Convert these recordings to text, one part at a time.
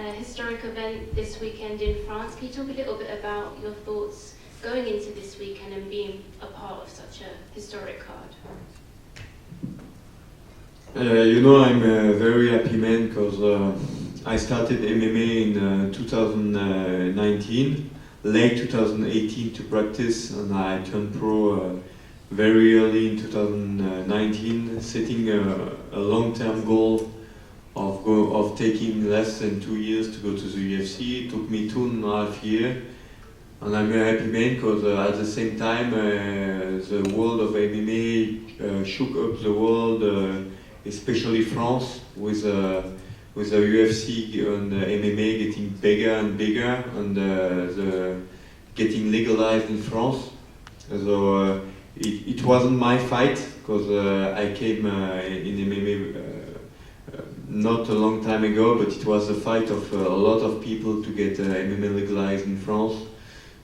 historic event this weekend in France. Can you talk a little bit about your thoughts going into this weekend and being a part of such a historic card? I'm a very happy man because I started MMA in 2019, late 2018 to practice, and I turned pro very early in 2019, setting a long-term goal of taking less than 2 years to go to the UFC. It took me 2.5 years, and I'm a happy man because at the same time the world of MMA shook up the world, especially France, with the UFC and MMA getting bigger and bigger, and the getting legalized in France. So it wasn't my fight because I came in MMA not a long time ago, but it was a fight of a lot of people to get MMA legalized in France.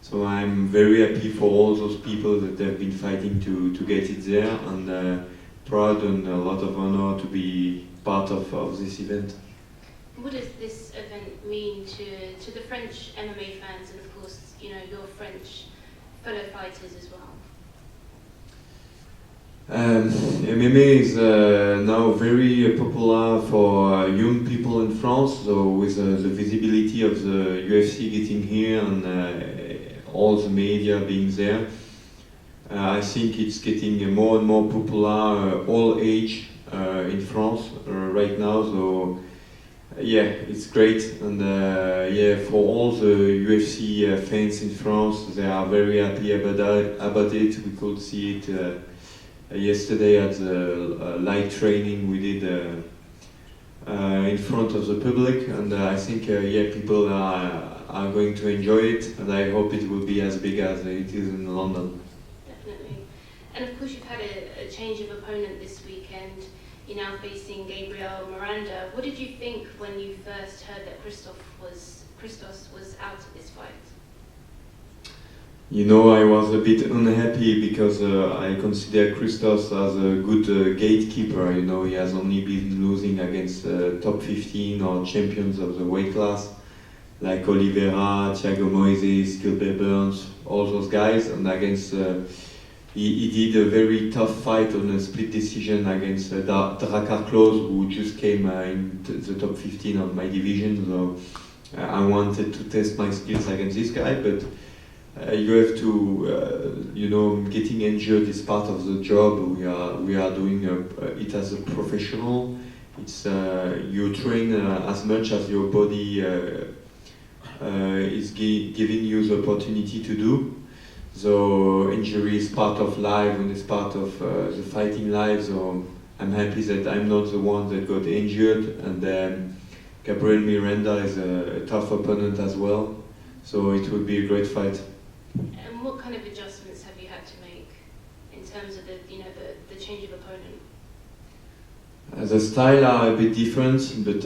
So I'm very happy for all those people that have been fighting to get it there, and proud and a lot of honor to be part of this event. What does this event mean to the French MMA fans and of course, your French fellow fighters as well? MMA is now very popular for young people in France, so with the visibility of the UFC getting here and all the media being there, I think it's getting more and more popular, all age in France right now. So it's great, and for all the UFC fans in France, they are very happy about it. We could see it yesterday at the light training we did in front of the public, and I think people are going to enjoy it, and I hope it will be as big as it is in London. Definitely. And of course you've had a change of opponent this weekend. You're now facing Gabriel Miranda. What did you think when you first heard that Christos was out of this fight? I was a bit unhappy because I consider Christos as a good gatekeeper. He has only been losing against top 15 or champions of the weight class, like Oliveira, Thiago Moises, Gilbert Burns, all those guys, and against he did a very tough fight on a split decision against Drakkar Klose, who just came into the top 15 of my division. So I wanted to test my skills against this guy, but you have to, getting injured is part of the job. We are doing it as a professional. It's you train as much as your body is giving you the opportunity to do. So injury is part of life and it's part of the fighting life. So I'm happy that I'm not the one that got injured, and Gabriel Miranda is a tough opponent as well. So it will be a great fight. And what kind of adjustments have you had to make in terms of the change of opponent? The style are a bit different, but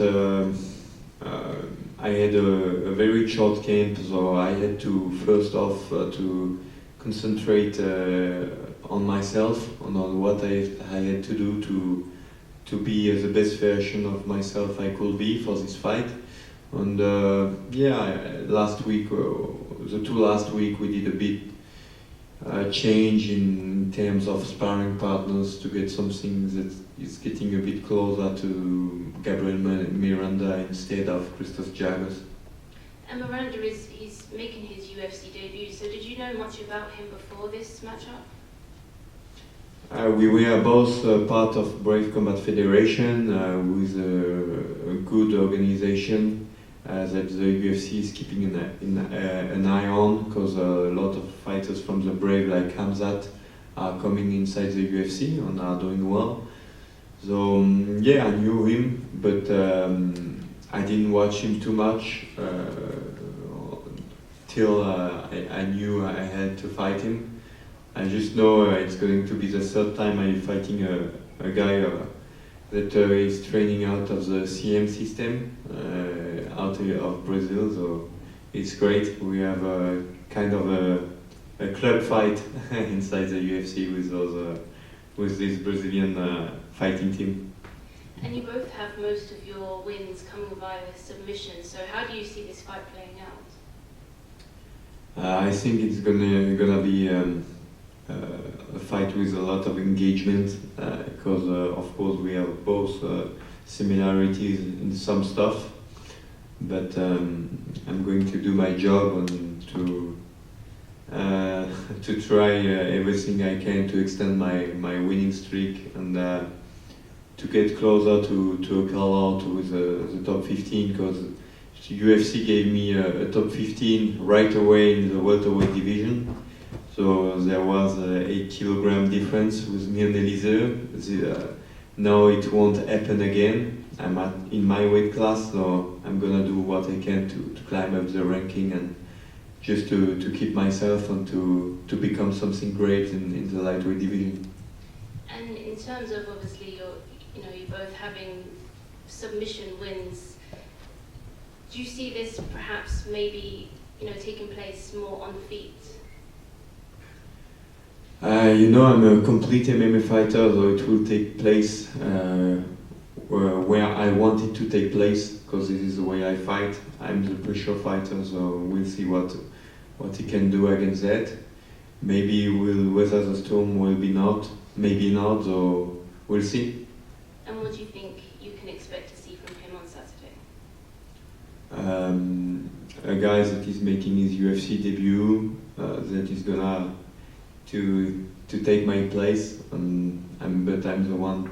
I had a very short camp, so I had to first off to concentrate on myself, on what I had to do to be the best version of myself I could be for this fight. And last week, the two last week, we did a bit change in terms of sparring partners to get something that is getting a bit closer to Gabriel Miranda instead of Christos Giagos. And Miranda he's making his UFC debut, so did you know much about him before this matchup? We were both part of Brave Combat Federation, with a good organization that the UFC is keeping an eye on, because a lot of fighters from the Brave, like Khamzat, are coming inside the UFC and are doing well. So I knew him, but I didn't watch him too much till I knew I had to fight him. I just know it's going to be the third time I'm fighting a guy that is training out of the CM system, out of Brazil, so it's great. We have a kind of a club fight inside the UFC with this Brazilian fighting team. And you both have most of your wins coming via submission, so how do you see this fight playing out? I think it's gonna be a fight with a lot of engagement because of course we have both similarities in some stuff, but I'm going to do my job and to try everything I can to extend my winning streak and to get closer to a call out with the top 15 because UFC gave me a top 15 right away in the welterweight division. So there was a 8 kilogram difference with me and Elise. Now it won't happen again. I'm in my weight class, so I'm gonna do what I can to climb up the ranking and just to keep myself and to become something great in the lightweight division. And in terms of obviously you're both having submission wins, do you see this perhaps maybe taking place more on feet? I'm a complete MMA fighter, so it will take place where I want it to take place, because this is the way I fight. I'm the pressure fighter, so we'll see what he can do against that. Maybe we'll weather the storm, maybe not, so we'll see. And what do you think you can expect to see from him on Saturday? A guy that is making his UFC debut, that is gonna to take my place, but I'm the one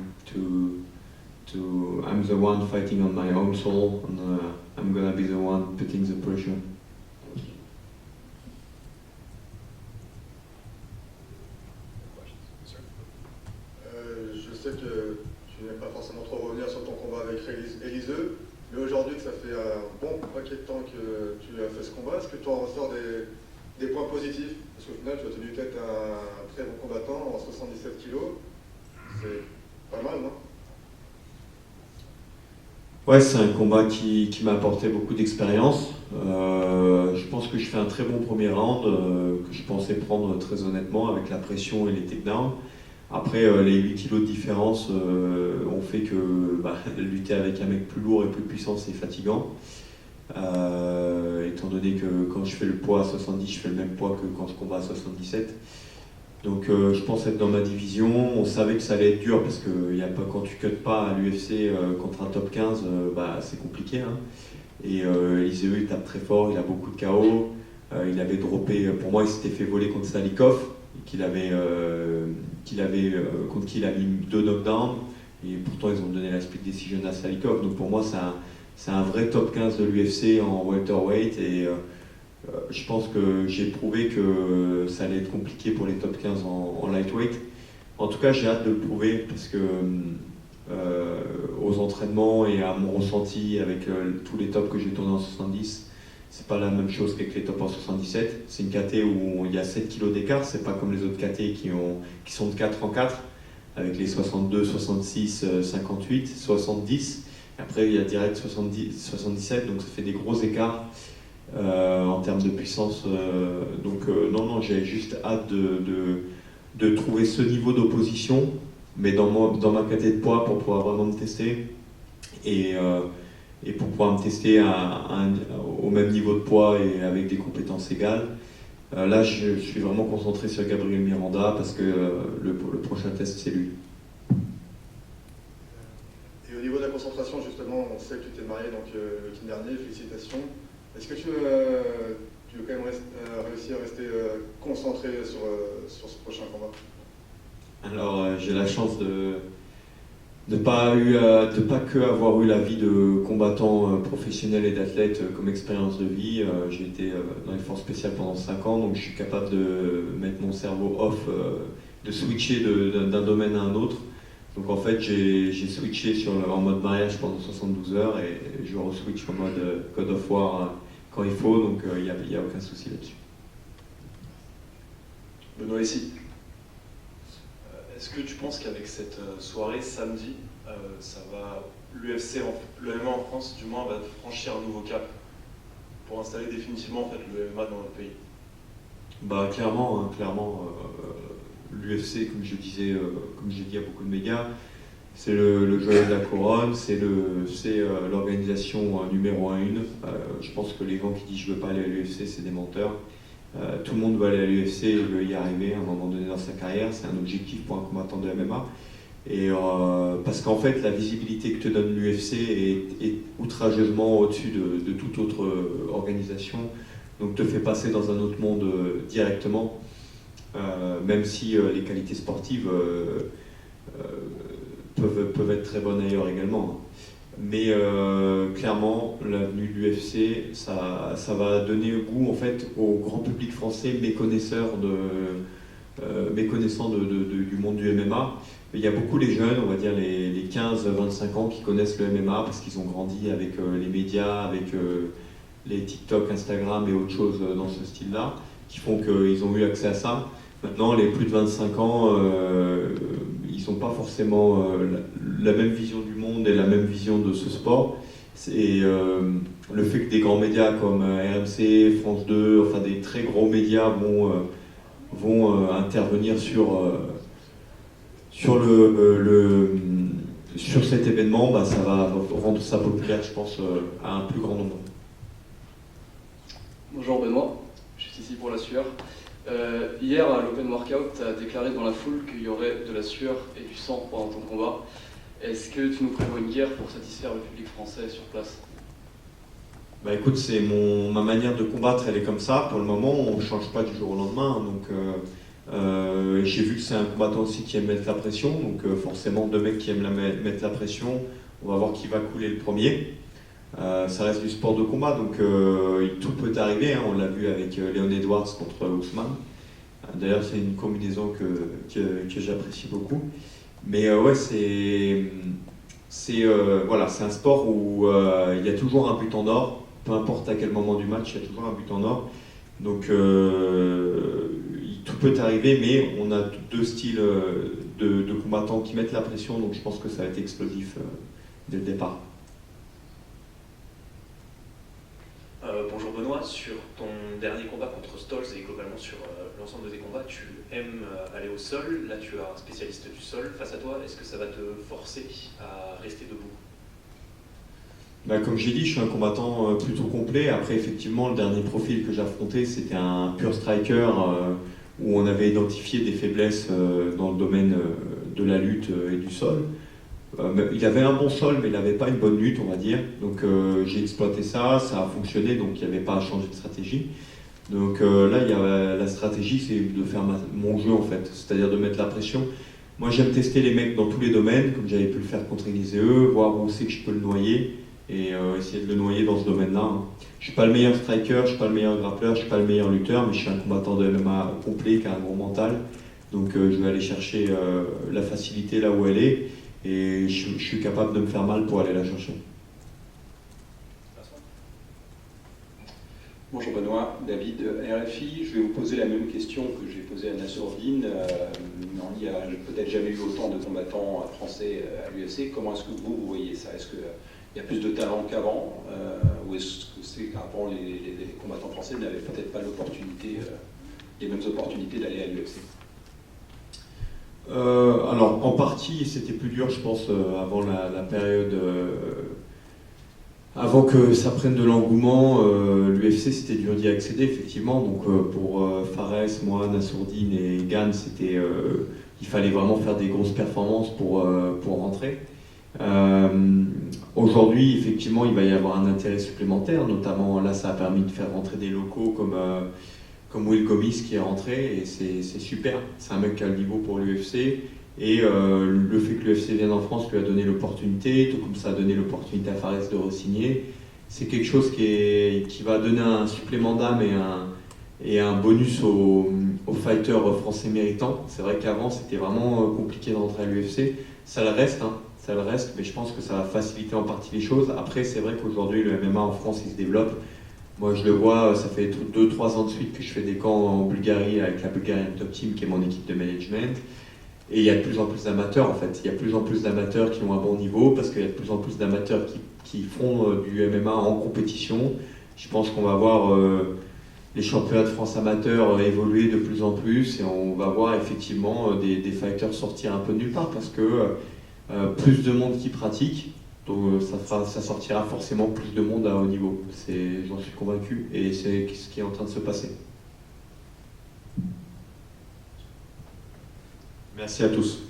I'm the one fighting on my own soul, and I'm gonna be the one putting the pressure. Thank you. Je sais que tu n'aimes pas forcément trop revenir sur ton combat avec Elise, mais aujourd'hui que ça fait un bon paquet de temps que tu as fait ce combat, est-ce que tu en ressors des points positifs? Parce qu'au final tu as tenu tête à un très bon combattant en 77 kilos, c'est pas mal, non? Ouais, c'est un combat qui m'a apporté beaucoup d'expérience. Je pense que je fais un très bon premier round, que je pensais prendre très honnêtement avec la pression et les takedowns. Après, les 8 kilos de différence ont fait que lutter avec un mec plus lourd et plus puissant, c'est fatigant. Étant donné que quand je fais le poids à 70, je fais le même poids que quand je combats à 77. Donc je pense être dans ma division. On savait que ça allait être dur parce que quand tu cuttes pas à l'UFC contre un top 15, c'est compliqué. Hein. Et Elise, il tape très fort, il a beaucoup de KO. Il avait droppé, pour moi il s'était fait voler contre Salikov, contre qui il a mis 2 knockdowns. Et pourtant ils ont donné la split decision à Salikov. Donc pour moi c'est un vrai top 15 de l'UFC en welterweight. Et je pense que j'ai prouvé que ça allait être compliqué pour les top 15 en lightweight. En tout cas, j'ai hâte de le prouver parce que aux entraînements et à mon ressenti avec tous les tops que j'ai tournés en 70, c'est pas la même chose qu'avec les tops en 77. C'est une KT où il y a 7 kilos d'écart, c'est pas comme les autres KT qui sont de 4 en 4, avec les 62, 66, 58, 70. Après, il y a direct 70, 77, donc ça fait des gros écarts. En termes de puissance, non, j'ai juste hâte de trouver ce niveau d'opposition, mais dans ma catégorie de poids pour pouvoir vraiment me tester et pour pouvoir me tester au même niveau de poids et avec des compétences égales. Là, je suis vraiment concentré sur Gabriel Miranda parce que le prochain test, c'est lui. Et au niveau de la concentration, justement, on sait que tu t'es marié donc, le week-end dernier, félicitations. Est-ce que tu veux quand même réussir à rester concentré sur ce prochain combat? Alors, j'ai la chance de pas que avoir eu la vie de combattant professionnel et d'athlète comme expérience de vie. J'ai été dans les forces spéciales pendant 5 ans, donc je suis capable de mettre mon cerveau off, de switcher d'un domaine à un autre. Donc en fait, j'ai switché en mode mariage pendant 72 heures et je re-switch en mode God of War quand il faut, donc il n'y a aucun souci là-dessus. Benoît ici. Est-ce que tu penses qu'avec cette soirée samedi, l'UFC, le MMA en France du moins, va franchir un nouveau cap pour installer définitivement en fait, le MMA dans notre pays? Clairement, l'UFC, comme j'ai dit à beaucoup de médias, C'est le joyau de la couronne, c'est l'organisation numéro 1. Je pense que les gens qui disent je veux pas aller à l'UFC, c'est des menteurs. Tout le monde veut aller à l'UFC et veut y arriver à un moment donné dans sa carrière. C'est un objectif pour un combattant de MMA. Et parce qu'en fait, la visibilité que te donne l'UFC est outrageusement au-dessus de toute autre organisation. Donc te fait passer dans un autre monde directement, même si les qualités sportives peuvent être très bonnes ailleurs également. Mais clairement, l'avenue de l'UFC, ça va donner goût en fait au grand public français méconnaissant du monde du MMA. Il y a beaucoup les jeunes, on va dire les 15-25 ans qui connaissent le MMA parce qu'ils ont grandi avec les médias, avec les TikTok, Instagram et autres choses dans ce style-là, qui font qu'ils ont eu accès à ça. Maintenant, les plus de 25 ans, ils n'ont pas forcément la même vision du monde et la même vision de ce sport. Et le fait que des grands médias comme RMC, France 2, enfin des très gros médias vont intervenir sur cet événement, ça va rendre ça populaire, je pense, à un plus grand nombre. Bonjour Benoît, je suis ici pour la sueur. Hier à l'Open Workout, tu as déclaré dans la foule qu'il y aurait de la sueur et du sang pendant ton combat. Est-ce que tu nous prévois une guerre pour satisfaire le public français sur place? Écoute, c'est ma manière de combattre, elle est comme ça. Pour le moment, on ne change pas du jour au lendemain. Donc, j'ai vu que c'est un combattant aussi qui aime mettre la pression. Donc forcément, deux mecs qui aiment mettre la pression, on va voir qui va couler le premier. Ça reste du sport de combat, donc tout peut arriver, hein. On l'a vu avec Leon Edwards contre Ousmane. D'ailleurs, c'est une combinaison que j'apprécie beaucoup. Mais ouais, c'est un sport où il y a toujours un but en or, peu importe à quel moment du match, il y a toujours un but en or. Donc tout peut arriver, mais on a deux styles de combattants qui mettent la pression, donc je pense que ça va être explosif dès le départ. Bonjour Benoît, sur ton dernier combat contre Stolz et globalement sur l'ensemble de tes combats, tu aimes aller au sol. Là, tu as un spécialiste du sol face à toi. Est-ce que ça va te forcer à rester debout? Comme j'ai dit, je suis un combattant plutôt complet. Après, effectivement, le dernier profil que j'affrontais, c'était un pur striker où on avait identifié des faiblesses dans le domaine de la lutte et du sol. Il avait un bon sol, mais il n'avait pas une bonne lutte, on va dire. Donc j'ai exploité ça, ça a fonctionné, donc il n'y avait pas à changer de stratégie. Donc là, la stratégie, c'est de faire mon jeu, en fait, c'est-à-dire de mettre la pression. Moi, j'aime tester les mecs dans tous les domaines, comme j'avais pu le faire contre Élisée, voir où c'est que je peux le noyer, et essayer de le noyer dans ce domaine-là. Hein. Je ne suis pas le meilleur striker, je ne suis pas le meilleur grappleur, je ne suis pas le meilleur lutteur, mais je suis un combattant de MMA complet, qui a un gros mental. Donc je vais aller chercher la facilité là où elle est. Et je suis capable de me faire mal pour aller la chercher. Bonjour Benoît, David, RFI. Je vais vous poser la même question que j'ai posée à Nassourdine. Il n'y a peut-être jamais eu autant de combattants français à l'UFC. Comment est-ce que vous voyez ça? Est-ce qu'il y a plus de talent qu'avant? Ou est-ce que c'est qu'avant les combattants français n'avaient peut-être pas les mêmes opportunités d'aller à l'UFC? Alors en partie c'était plus dur je pense avant la période avant que ça prenne de l'engouement. L'UFC c'était dur d'y accéder effectivement, donc pour Fares, moi, Nassourdine et Gann il fallait vraiment faire des grosses performances pour rentrer. Aujourd'hui effectivement il va y avoir un intérêt supplémentaire, notamment là ça a permis de faire rentrer des locaux comme Will Gomis qui est rentré, et c'est super. C'est un mec qui a le niveau pour l'UFC, et le fait que l'UFC vienne en France lui a donné l'opportunité, tout comme ça a donné l'opportunité à Fares de re-signer. C'est quelque chose qui va donner un supplément d'âme et un bonus aux fighters français méritants. C'est vrai qu'avant c'était vraiment compliqué de rentrer à l'UFC, ça le reste, mais je pense que ça va faciliter en partie les choses. Après c'est vrai qu'aujourd'hui le MMA en France il se développe. Moi je le vois, ça fait 2-3 ans de suite que je fais des camps en Bulgarie avec la Bulgarian Top Team qui est mon équipe de management. Et il y a de plus en plus d'amateurs en fait. Il y a de plus en plus d'amateurs qui ont un bon niveau parce qu'il y a de plus en plus d'amateurs qui font du MMA en compétition. Je pense qu'on va voir les championnats de France amateurs évoluer de plus en plus, et on va voir effectivement des fighters sortir un peu de nulle part parce que plus de monde qui pratique, donc ça sortira forcément plus de monde à haut niveau. J'en suis convaincu et c'est ce qui est en train de se passer. Merci à tous.